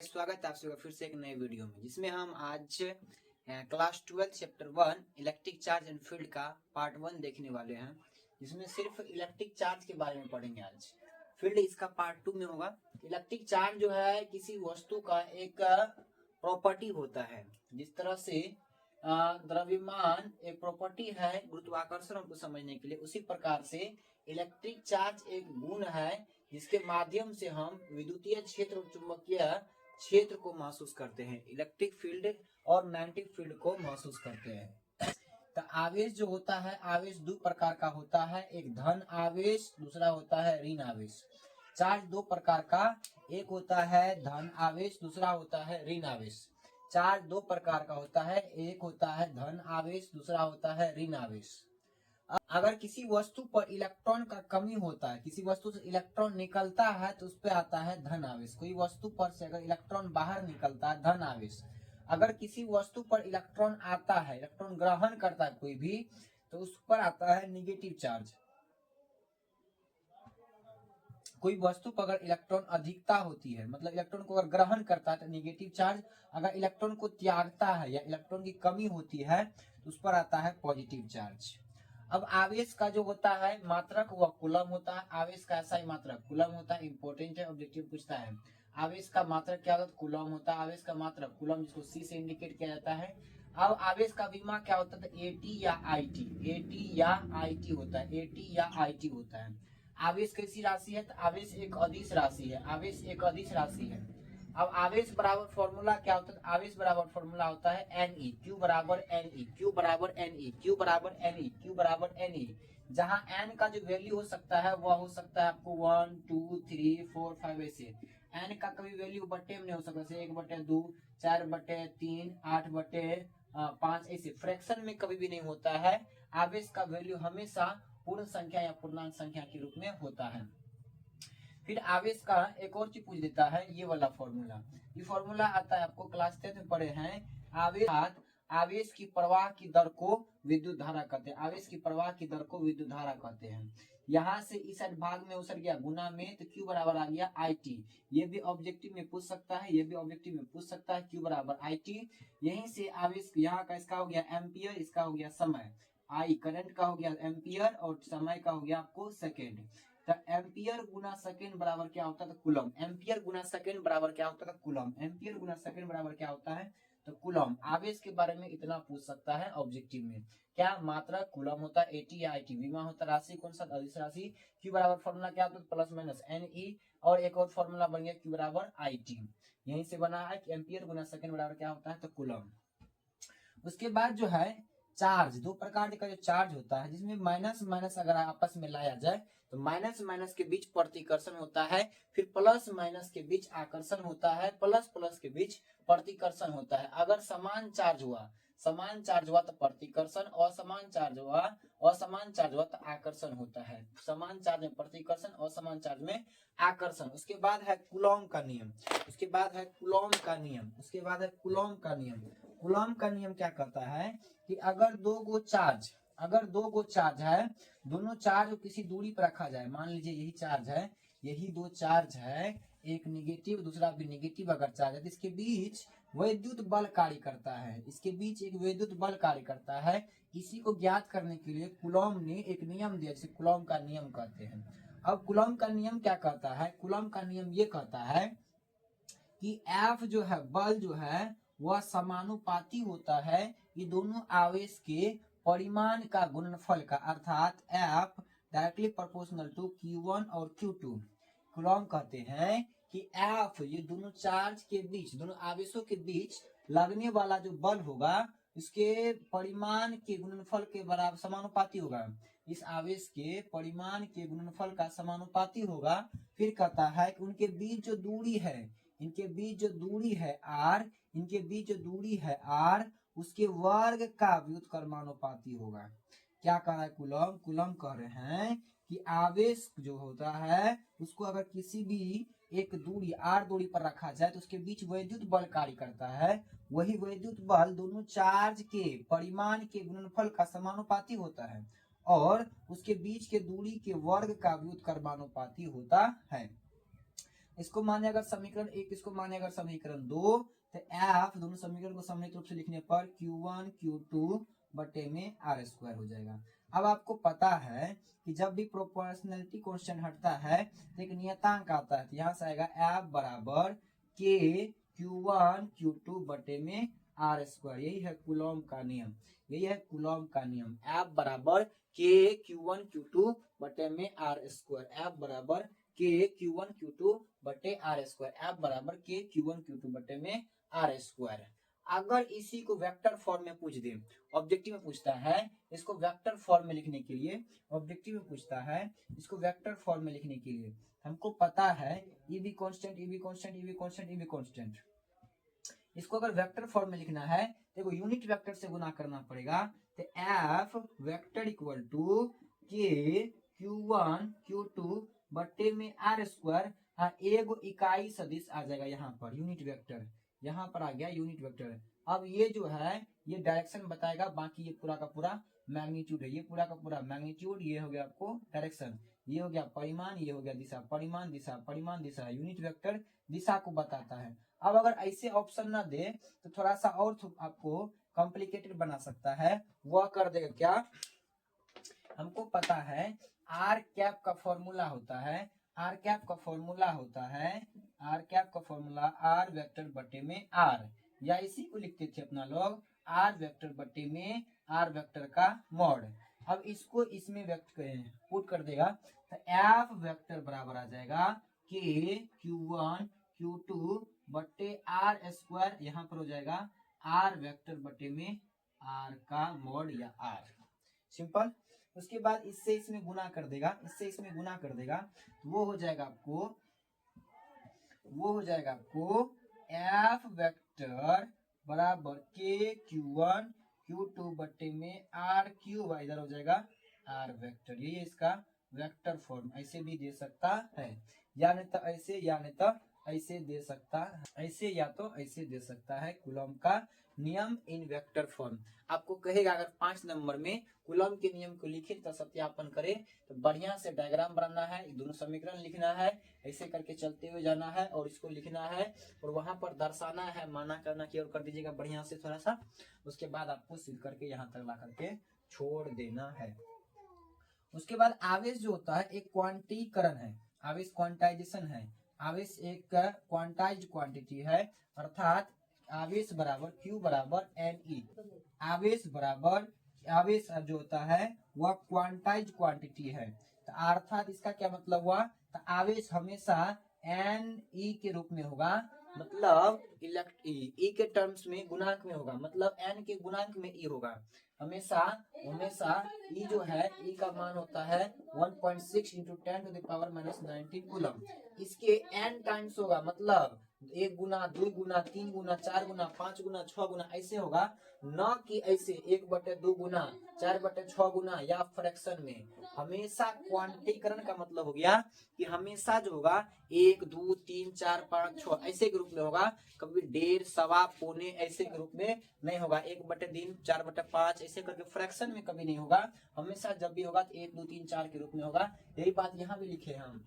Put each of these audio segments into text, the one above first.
स्वागत है आप सबका फिर से एक नए वीडियो में, जिसमें हम आज class 12 chapter 1 electric charge and field का पार्ट 1 देखने वाले हैं, जिसमें सिर्फ इलेक्ट्रिक चार्ज के बारे में पढ़ेंगे। आज फील्ड इसका पार्ट 2 में होगा। इलेक्ट्रिक चार्ज जो है किसी वस्तु का एक प्रॉपर्टी होता है। जिस तरह से द्रव्यमान एक प्रॉपर्टी है गुरुत्वाकर्षण को समझने के लिए, उसी प्रकार से इलेक्ट्रिक चार्ज एक गुण है जिसके माध्यम से हम विद्युतीय क्षेत्र और चुंबकीय क्षेत्र को महसूस करते हैं, इलेक्ट्रिक फील्ड और मैग्नेटिक फील्ड को महसूस करते हैं। तो आवेश जो होता है, आवेश दो प्रकार का होता है, एक धन आवेश, दूसरा होता है ऋण आवेश। चार्ज दो प्रकार का, एक होता है धन आवेश, दूसरा होता है ऋण आवेश। चार्ज दो प्रकार का होता है, एक होता है धन आवेश, दूसरा होता है ऋण आवेश। अगर किसी वस्तु पर इलेक्ट्रॉन का कमी होता है, किसी वस्तु से इलेक्ट्रॉन निकलता है तो उस पर आता है धन आवेश। कोई वस्तु पर से अगर इलेक्ट्रॉन बाहर निकलता है, धन आवेश। अगर किसी वस्तु पर इलेक्ट्रॉन आता है, इलेक्ट्रॉन ग्रहण करता है कोई भी, तो उस पर आता है निगेटिव चार्ज। कोई वस्तु पर अगर इलेक्ट्रॉन अधिकता होती है, मतलब इलेक्ट्रॉन को अगर ग्रहण करता है तो निगेटिव चार्ज। अगर इलेक्ट्रॉन को त्यागता है या इलेक्ट्रॉन की कमी होती है तो उस पर आता है पॉजिटिव चार्ज। अब आवेश का जो होता है मात्रक वह कूलम होता है। आवेश का ऐसा ही मात्रक कूलम होता है। इंपॉर्टेंट है, ऑब्जेक्टिव पूछता है। आवेश का मात्रक क्या होता है? कूलम होता है। आवेश का मात्रक कूलम, जिसको सी से इंडिकेट किया जाता है। अब आवेश का विमा क्या होता है? एटी या आईटी, एटी या आईटी होता है, एटी या आईटी होता है। आवेश कैसी राशि है? तो आवेश एक अदिश राशि है, आवेश एक अदिश राशि है। अब आवेश बराबर फॉर्मूला क्या होता है? आवेश बराबर फॉर्मूला होता है Ne, Q बराबर Ne, Q बराबर Ne, Q बराबर Ne, Q बराबर Ne। जहां n का जो वैल्यू हो सकता है वह हो सकता है आपको 1, 2, 3, 4, 5 ऐसे। n का कभी वैल्यू बट्टे में नहीं हो सकता, जैसे 1/2, 4/3, 8/5 ऐसे। फ्रैक्शन में कभी भी नहीं होता है। आवेश का वैल्यू हमेशा पूर्ण संख्या या पूर्णांक संख्या के रूप में होता है। फिर आवेश का एक और चीज पूछ देता है, ये वाला फॉर्मूला। ये फॉर्मूला आता है, आपको क्लास 10 में पढ़े हैं। आवेश की प्रवाह की दर को विद्युत धारा कहते हैं। आवेश की प्रवाह की दर को विद्युत धारा कहते हैं। यहाँ से इस भाग में उसर गया गुना में, तो Q बराबर आ गया IT। ये भी ऑब्जेक्टिव में पूछ सकता है, ये भी ऑब्जेक्टिव में पूछ सकता है। Q बराबर IT। यहीं से आवेश यहाँ का इसका हो गया एम्पियर, इसका हो गया समय। I करंट का हो गया एम्पियर और समय का हो गया आपको सेकेंड। तो एम्पियर गुना सेकेंड बराबर क्या होता है? तो कूलम। एम्पियर गुना सेकेंड बराबर क्या होता है? कूलम। एम्पियर गुना सेकेंड बराबर क्या होता है? तो कूलम। आवेश के बारे में इतना पूछ सकता है ऑब्जेक्टिव में। क्या मात्रा कूलम होता है, एटी या आईटी। विमा होता है राशि, कौन सा? अदिश राशि। क्यू बराबर फॉर्मूला क्या होता है? Plus minus Ne। और एक और फॉर्मूला बन गया क्यू बराबर आईटी। यहीं से बना है कि एम्पियर गुना सेकेंड बराबर क्या होता है? तो कूलम। उसके बाद जो है चार्ज, दो प्रकार का जो चार्ज होता है, जिसमें माइनस माइनस अगर आपस में लाया जाए तो माइनस माइनस के बीच प्रतिकर्षण होता है, फिर प्लस माइनस के बीच आकर्षण होता है, प्लस प्लस के बीच प्रतिकर्षण होता है। अगर समान चार्ज हुआ तो प्रतिकर्षण, असमान चार्ज हुआ तो आकर्षण होता है। समान चार्ज में प्रतिकर्षण, असमान चार्ज में आकर्षण। उसके बाद है कूलॉम का नियम। कूलॉम का नियम क्या कहता है कि अगर दो गो चार्ज है, दोनों चार्ज को किसी दूरी पर रखा जाए, मान लीजिए यही दो चार्ज है, एक निगेटिव दूसरा भी निगेटिव अगर चार्ज है, तो इसके बीच वैद्युत बल कार्य करता है, एक वैद्युत बल कार्य करता है। इसी को ज्ञात करने के लिए कूलॉम ने एक नियम दिया, जिसे कूलॉम का नियम कहते हैं। अब कूलॉम का नियम क्या कहता है? कूलॉम का नियम ये कहता है कि F जो है, बल जो है, वह समानुपाती होता है ये दोनों आवेश के परिमाण का गुणनफल का, अर्थात F directly proportional to Q1 और Q2। कूलॉम कहते हैं कि F ये दोनों चार्ज के बीच, दोनों आवेशों के बीच लगने वाला जो बल होगा, इसके परिमाण के गुणनफल के बराबर समानुपाती होगा। इस आवेश के परिमाण के गुणनफल का समानुपाती होगा। फिर कहता है कि उनके बीच जो दूरी है, r, उसके वर्ग का व्युत्क्रमानुपाती होगा। क्या कह रहा है कूलॉम? कूलॉम कह रहे हैं कि आवेश जो होता है उसको अगर किसी भी एक दूरी r दूरी पर रखा जाए तो उसके बीच वैद्युत बल कार्य करता है। वही वैद्युत बल दोनों चार्ज के परिमाण के गुणनफल का समानुपाती होता है और उसके बीच के दूरी के वर्ग का व्युत्क्रमानुपाती होता है। इसको माने अगर समीकरण 1, इसको माने अगर समीकरण 2, तो एफ दोनों समीकरण को सममित रूप से लिखने पर Q1 Q2 बटे में आर स्क्वायर हो जाएगा। अब आपको पता है कि जब भी प्रोपोर्शनलिटी कांस्टेंट हटता है तो एक नियतांक आता है, तो यहाँ से आएगा एफ बराबर के Q1 Q2 बटे में आर स्क्वायर। यही है कूलॉम का नियम, यही है कूलॉम का नियम। एफ बराबर के Q1 Q2 बटे में आर स्क्वायर, एफ बराबर के Q1 Q2 बटे आर स्क्वायर, एफ बराबर के Q1 Q2 बटे में आर स्क्वायर। अगर इसी को वेक्टर फॉर्म में पूछ दे, ऑब्जेक्टिव में पूछता है इसको वेक्टर फॉर्म में लिखने के लिए, ऑब्जेक्टिव में पूछता है इसको वेक्टर फॉर्म में लिखने के लिए, हमको पता है E be constant, E be constant, E be constant, E be constant. इसको अगर वेक्टर फॉर्म में लिखना है तो यूनिट वेक्टर से गुना करना पड़ेगा, तो एफ वेक्टर इक्वल टू के Q1 Q2 बट्टे में आर स्क्वायर। हाँ, एगो इकाई सदिश आ जाएगा यहाँ पर, यूनिट वेक्टर यहाँ पर आ गया यूनिट वेक्टर। अब ये जो है ये डायरेक्शन बताएगा, बाकी ये पूरा का पूरा मैग्नीट्यूड है, ये पूरा का पूरा मैग्नीट्यूड, ये हो गया आपको डायरेक्शन, ये हो गया परिमाण, ये हो गया दिशा, परिमाण दिशा, परिमाण दिशा। यूनिट वेक्टर दिशा को बताता है। अब अगर ऐसे ऑप्शन ना दे तो थोड़ा सा और आपको कॉम्प्लिकेटेड बना सकता है, वह कर देगा क्या, हमको पता है आर कैप का फॉर्मूला होता है, आर कैप का फॉर्मूला होता है, आर कैप का फॉर्मूला आर वेक्टर बटे में आर, या इसी को लिखते थे अपना लोग आर वेक्टर बटे में आर वेक्टर का मॉड। अब इसको इसमें व्यक्त करें, पुट कर देगा, तो एफ वेक्टर बराबर आ जाएगा के Q1 Q2 बटे आर स्क्वायर, यहाँ पर हो जाएगा आर वेक्टर बटे में आर का मॉड या आर, सिंपल। उसके बाद इससे इसमें गुना कर देगा, इससे इसमें गुना कर देगा, वो हो जाएगा आपको, वो हो जाएगा आपको एफ वेक्टर बराबर के Q1 Q2 बट्टे में आर क्यूब, इधर हो जाएगा आर वेक्टर। ये इसका वेक्टर फॉर्म, ऐसे भी दे सकता है, या नहीं तो ऐसे, या नहीं तो ऐसे दे सकता है, ऐसे या तो ऐसे दे सकता है। कूलॉम का नियम इन वेक्टर फॉर्म आपको कहेगा, अगर 5 नंबर में कूलॉम के नियम को लिखे तो सत्यापन करे, तो बढ़िया से डायग्राम बनाना है, दोनों समीकरण लिखना है, ऐसे करके चलते हुए जाना है और इसको लिखना है और वहां पर दर्शाना है, माना करना की ओर कर दीजिएगा बढ़िया से थोड़ा सा। उसके बाद आपको सिद्ध करके यहाँ तक ला करके छोड़ देना है। उसके बाद आवेश जो होता है एक क्वांटीकरण है, आवेश क्वांटाइजेशन है, आवेश एक क्वांटाइज्ड क्वांटिटी है, अर्थात आवेश बराबर Q बराबर NE, आवेश बराबर, आवेश जो होता है वह क्वांटाइज्ड क्वांटिटी है, तो अर्थात इसका क्या मतलब हुआ, तो आवेश हमेशा NE के रूप में होगा, मतलब ई के टर्म्स में गुणांक में होगा, मतलब n के गुणांक में ई होगा हमेशा, हमेशा ई जो है ई का मान होता है 1.6 इंटू 10⁻⁻19 कूलम, इसके n टाइम्स होगा, मतलब 1 गुना 2 गुना 3 गुना 4 गुना 5 गुना 6 गुना ऐसे होगा, न कि ऐसे 1/2 गुना 4/6 गुना या फ्रैक्शन में। हमेशा क्वांटीकरण का मतलब हो गया कि हमेशा जो होगा 1 2 3 4 5 6 ऐसे के रूप में होगा, कभी 1.5 सवा पौने ऐसे के रूप में नहीं होगा, 1/3 4/5 ऐसे करके फ्रैक्शन में कभी नहीं होगा। हमेशा जब भी होगा तो 1 2 3 4 के रूप में होगा। यही बात यहाँ भी लिखे हम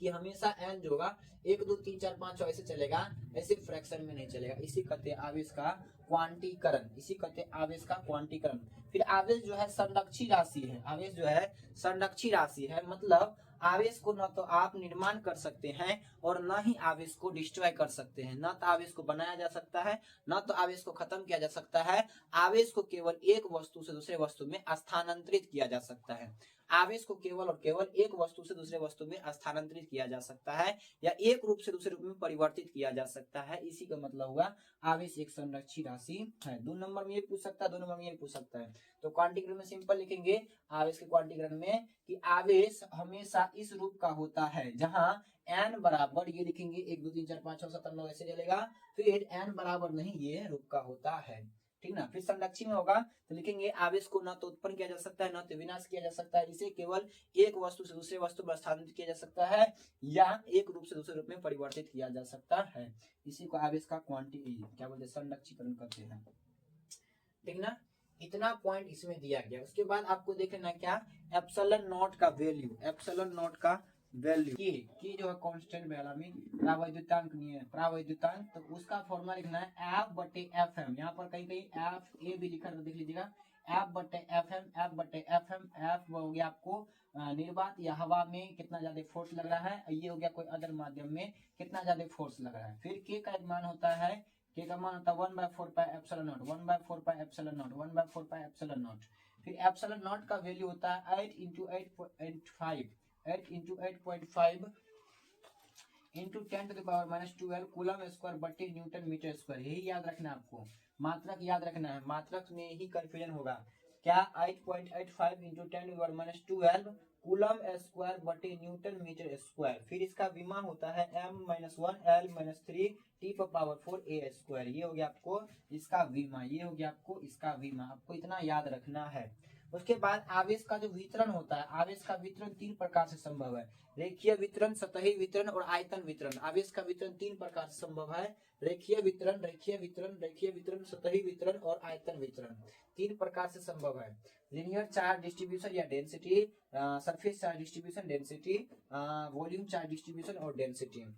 कि हमेशा n जो होगा 1 2 3 4 5 6 ऐसे चलेगा, ऐसे फ्रैक्शन में नहीं चलेगा। इसी कहते आवेश का क्वांटीकरण, इसी कहते आवेश का क्वांटीकरण। फिर आवेश जो है संरक्षी राशि है, आवेश जो है संरक्षी राशि है, मतलब आवेश को न तो आप निर्माण कर सकते हैं और न ही आवेश को डिस्ट्रॉय कर सकते हैं, न तो आवेश को बनाया जा सकता है न तो आवेश को खत्म किया जा सकता है। आवेश को केवल एक वस्तु से दूसरे वस्तु में स्थानांतरित किया जा सकता है, आवेश को केवल और केवल एक वस्तु से दूसरे वस्तु में स्थानांतरित किया जा सकता है या एक रूप से दूसरे रूप में परिवर्तित किया जा सकता है। इसी का मतलब हुआ आवेश एक संरक्षी राशि है। 2 नंबर में ये पूछ सकता है, 2 नंबर में ये पूछ सकता है। तो क्वांटीकरण में सिंपल लिखेंगे आवेश के क्वांटीकरण में कि आवेश हमेशा इस रूप का होता है जहां n बराबर, ये लिखेंगे 1 2 3 4 5 6 7 9 ऐसे चलेगा, फिर n बराबर नहीं ये रूप का होता है, ठीक ना। फिर संरक्षी में होगा तो लिखेंगे आवेश को न तो उत्पन्न किया जा सकता है न तो विनाश किया जा सकता है, इसे केवल एक वस्तु से दूसरे वस्तु में स्थानांतरित किया जा सकता है या एक रूप से दूसरे रूप में परिवर्तित किया जा सकता है। इसी को आवेश का क्या बोलते हैं, संरक्षीकरण करते हैं, ठीक ना। इतना पॉइंट इसमें दिया गया। उसके बाद आपको देख लेना क्या, एप्सिलॉन नॉट का वैल्यू, एप्सिलॉन नॉट का वैल्यू के जो है कांस्टेंट वाला में प्रावैद्युतांक नहीं है, प्रावैद्युतांक, तो उसका फॉर्मूला लिखना है एफ बटे एफ एम। यहाँ पर कहीं कहीं एफ ए भी लिखा, तो देख लीजिएगा एफ बटे एफ एम, एफ बटे एफ एम। एफ हो गया आपको निर्वात या हवा में कितना ज्यादा फोर्स लग रहा है, ये हो गया कोई अदर माध्यम में कितना ज्यादा फोर्स लग रहा है। फिर के का एक मान होता है, के का मान होता है 1/4 pi epsilon not, 1/4 pi epsilon not, 1/4 pi epsilon not. फिर एप्सिलॉन नॉट का वैल्यू होता है 8 × 8.5, 8 × 8.5 इंटू 10⁻12 कूलम स्क्वायर बटे न्यूटन मीटर स्क्वायर। यही याद रखना है आपको, मात्रक याद रखना है, मात्रक में ही कंफ्यूजन होगा। क्या 8.85 इंटू 10⁻12 कूलम स्क्वायर बटे न्यूटन मीटर स्क्वायर। फिर इसका विमा होता है m-1 l-3 t⁴ a square. ये हो गया आपको इसका विमा, ये हो गया आपको इसका विमा, आपको इतना याद रखना है। उसके बाद आवेश का जो वितरण होता है, आवेश का वितरण 3 प्रकार से संभव है, रेखीय वितरण, सतही वितरण और आयतन वितरण। आवेश का वितरण 3 प्रकार से संभव है, रेखीय वितरण, रेखीय वितरण, रेखीय वितरण, सतही वितरण और आयतन वितरण। 3 प्रकार से संभव है, लिनियर चार्ज डिस्ट्रीब्यूशन या density, surface charge distribution, density, volume charge distribution और डेंसिटी।